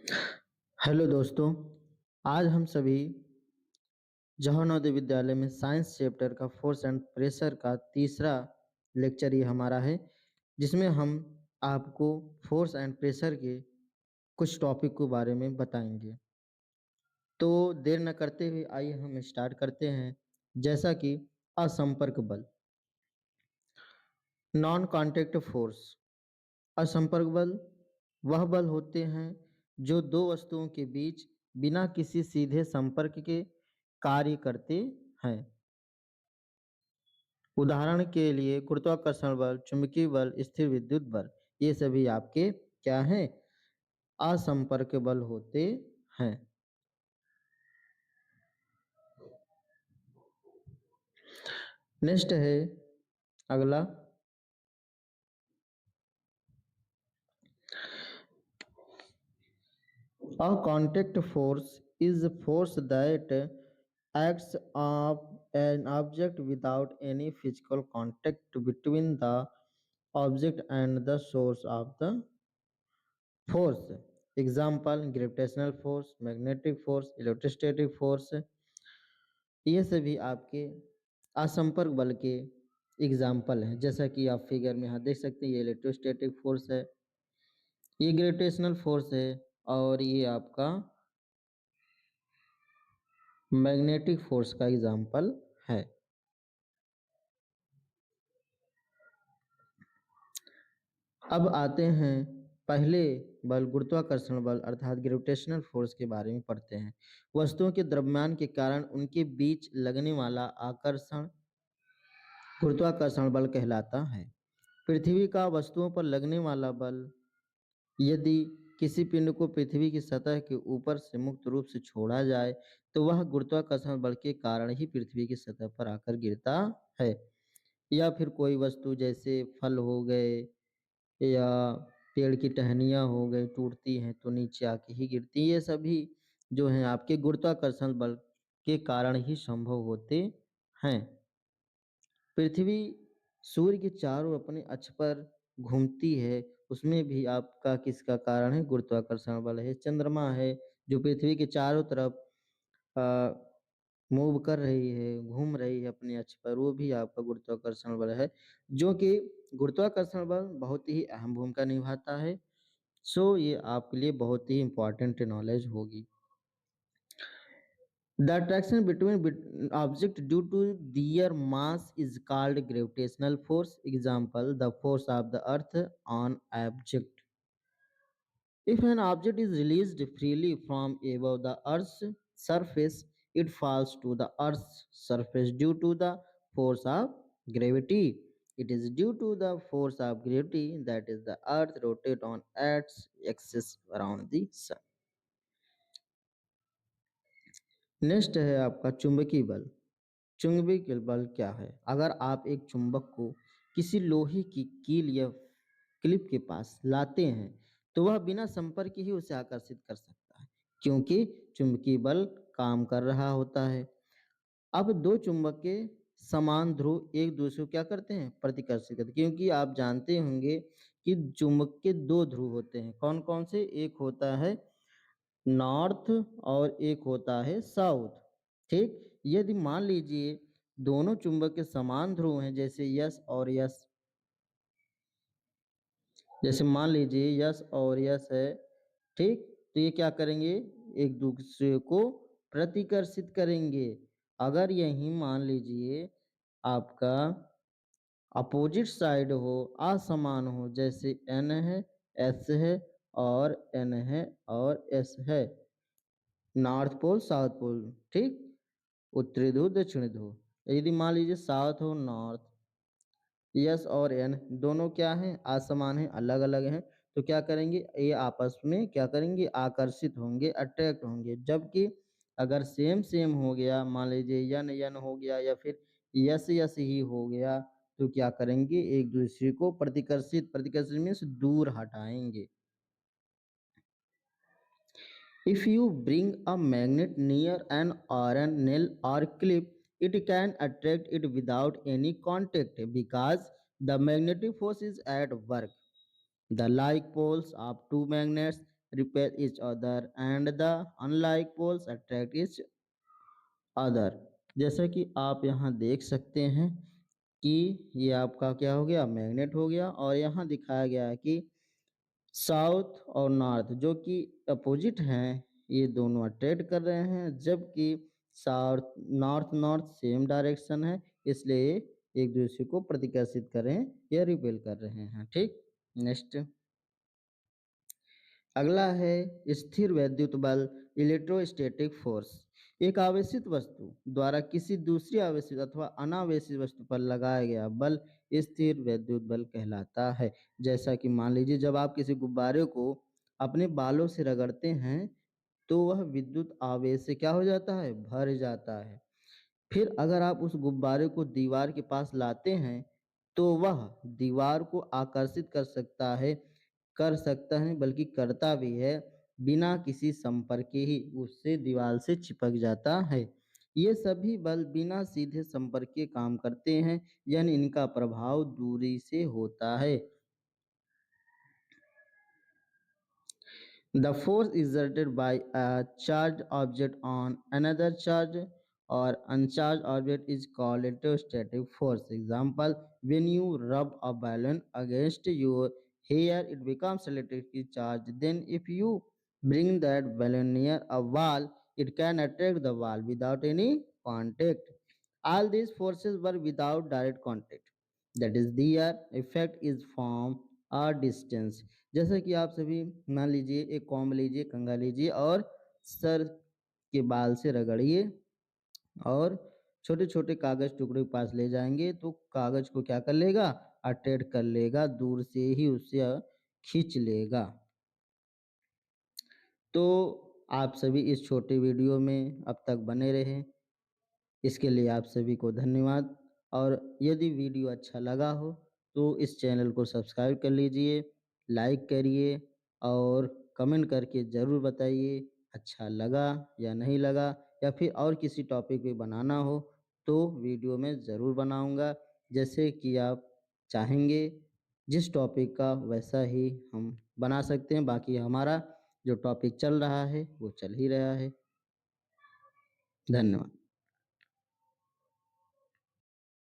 Hello दोस्तों, आज हम सभी जवाहर नवोदय विद्यालय में साइंस चैप्टर का फोर्स एंड प्रेशर का तीसरा लेक्चर ये हमारा है, जिसमें हम आपको फोर्स एंड प्रेशर के कुछ टॉपिक के बारे में बताएंगे। तो देर न करते हुए आइए हम स्टार्ट करते हैं। जैसा कि असंपर्क बल, नॉन कॉन्टैक्ट फोर्स। असंपर्क बल वह बल होते हैं जो दो वस्तुओं के बीच बिना किसी सीधे संपर्क के कार्य करते हैं। उदाहरण के लिए गुरुत्वाकर्षण बल, चुंबकीय बल, स्थिर विद्युत बल, ये सभी आपके क्या हैं? असंपर्क बल होते हैं। नेक्स्ट है अगला, a contact force is a force that acts of an object without any physical contact between the object and the source of the force. Example: gravitational force, magnetic force, electrostatic force। ये सभी आपके असंपर्क बल के example हैं। जैसा कि आप figure में यहाँ देख सकते हैं, ये इलेक्ट्रोस्टैटिक फोर्स है, ये ग्रेविटेशनल फोर्स है, और ये आपका मैग्नेटिक फोर्स का एग्जाम्पल है। अब आते हैं पहले बल, गुरुत्वाकर्षण बल अर्थात ग्रेविटेशनल फोर्स के बारे में पढ़ते हैं। वस्तुओं के द्रव्यमान के कारण उनके बीच लगने वाला आकर्षण गुरुत्वाकर्षण बल कहलाता है। पृथ्वी का वस्तुओं पर लगने वाला बल, यदि किसी पिंड को पृथ्वी की सतह के ऊपर से मुक्त रूप से छोड़ा जाए तो वह गुरुत्वाकर्षण बल के कारण ही पृथ्वी की सतह पर आकर गिरता है। या फिर कोई वस्तु जैसे फल हो गए या पेड़ की टहनियाँ हो गई, टूटती हैं तो नीचे आके ही गिरती हैं। ये सभी जो हैं आपके गुरुत्वाकर्षण बल के कारण ही संभव होते हैं। पृथ्वी सूर्य के चारों ओर अपने अक्ष पर घूमती है, उसमें भी आपका किसका कारण है? गुरुत्वाकर्षण बल है। चंद्रमा है जो पृथ्वी के चारों तरफ मूव कर रही है, घूम रही है अपने अक्ष पर, वो भी आपका गुरुत्वाकर्षण बल है, जो कि गुरुत्वाकर्षण बल बहुत ही अहम भूमिका निभाता है। सो ये आपके लिए बहुत ही इंपॉर्टेंट नॉलेज होगी। The attraction between objects due to their mass is called gravitational force. Example: the force of the earth on object. If an object is released freely from above the earth's surface, it falls to the earth's surface due to the force of gravity. It is due to the force of gravity that is the earth rotates on its axis around the sun. Next है आपका चुंबकीय बल। चुंबकीय बल क्या है? अगर आप एक चुंबक को किसी लोहे की कील या क्लिप के पास लाते हैं तो वह बिना संपर्क के ही उसे आकर्षित कर सकता है, क्योंकि चुंबकीय बल काम कर रहा होता है। अब दो चुंबक के समान ध्रुव एक दूसरे को क्या करते हैं? प्रतिकर्षित करते हैं। क्योंकि आप जानते होंगे कि चुंबक के दो ध्रुव होते हैं। कौन कौन से? एक होता है नॉर्थ और एक होता है साउथ। ठीक, यदि मान लीजिए दोनों चुंबक के समान ध्रुव हैं, जैसे यस और यस, जैसे मान लीजिए यस और यस है, ठीक, तो ये क्या करेंगे? एक दूसरे को प्रतिकर्षित करेंगे। अगर यही मान लीजिए आपका अपोजिट साइड हो, असमान हो, जैसे एन है, एस है और एन है और एस है, नॉर्थ पोल साउथ पोल, ठीक, उत्तरी ध्रुव दक्षिणी ध्रुव। यदि मान लीजिए साउथ और नॉर्थ, यस और एन दोनों क्या हैं? असमान हैं, अलग अलग हैं, तो क्या करेंगे? ये आपस में क्या करेंगे? आकर्षित होंगे, अट्रैक्ट होंगे। जबकि अगर सेम सेम हो गया, मान लीजिए यन यन हो गया या फिर यस यस ही हो गया, तो क्या करेंगे? एक दूसरे को प्रतिकर्षित, प्रतिकर्षित मीन्स दूर हटाएंगे। If you bring a magnet near an iron nail or clip, it can attract it without any contact because the magnetic force is at work. The like poles of two magnets repel each other and the unlike poles attract each other। जैसा कि आप यहाँ देख सकते हैं कि ये आपका क्या हो गया, मैग्नेट हो गया, और यहाँ दिखाया गया है कि साउथ और नॉर्थ जो कि अपोजिट हैं, ये दोनों अट्रैक्ट कर रहे हैं, जबकि south north north same direction है, इसलिए एक दूसरे को प्रतिकर्षित कर रहे हैं या रिपेल कर रहे हैं। ठीक, नेक्स्ट अगला है स्थिर वैद्युत बल, इलेक्ट्रोस्टैटिक फोर्स। एक आवेशित वस्तु द्वारा किसी दूसरी आवेशित अथवा अनावेशित वस्तु पर लगाया गया बल स्थिर वैद्युत बल कहलाता है। जैसा कि मान लीजिए जब आप किसी गुब्बारे को अपने बालों से रगड़ते हैं तो वह विद्युत आवेश से क्या हो जाता है, भर जाता है। फिर अगर आप उस गुब्बारे को दीवार के पास लाते हैं तो वह दीवार को आकर्षित कर सकता है बल्कि करता भी है, बिना किसी संपर्क के ही उससे दीवार से चिपक जाता है। ये सभी बल बिना सीधे संपर्क के काम करते हैं, यानी इनका प्रभाव दूरी से होता है। The force exerted by a charged object on another charged or uncharged object is called electrostatic force. Example, when you rub a balloon against your hair, it becomes electrically charged. Then if you bring that balloon near a wall, it can attract the wall without any contact. All these forces were without direct contact. That is, their effect is from a distance। जैसे कि आप सभी मान लीजिए एक comb लीजिए, कंघा लीजिए और सर के बाल से रगड़िए और छोटे छोटे कागज टुकड़े के पास ले जाएंगे तो कागज को क्या कर लेगा, अट्रैक्ट कर लेगा, दूर से ही उससे खींच लेगा। तो आप सभी इस छोटे वीडियो में अब तक बने रहें, इसके लिए आप सभी को धन्यवाद। और यदि वीडियो अच्छा लगा हो तो इस चैनल को सब्सक्राइब कर लीजिए, लाइक करिए और कमेंट करके ज़रूर बताइए अच्छा लगा या नहीं लगा, या फिर और किसी टॉपिक पे बनाना हो तो वीडियो में ज़रूर बनाऊंगा, जैसे कि आप चाहेंगे जिस टॉपिक का वैसा ही हम बना सकते हैं। बाकी हमारा जो टॉपिक चल रहा है वो चल ही रहा है। धन्यवाद।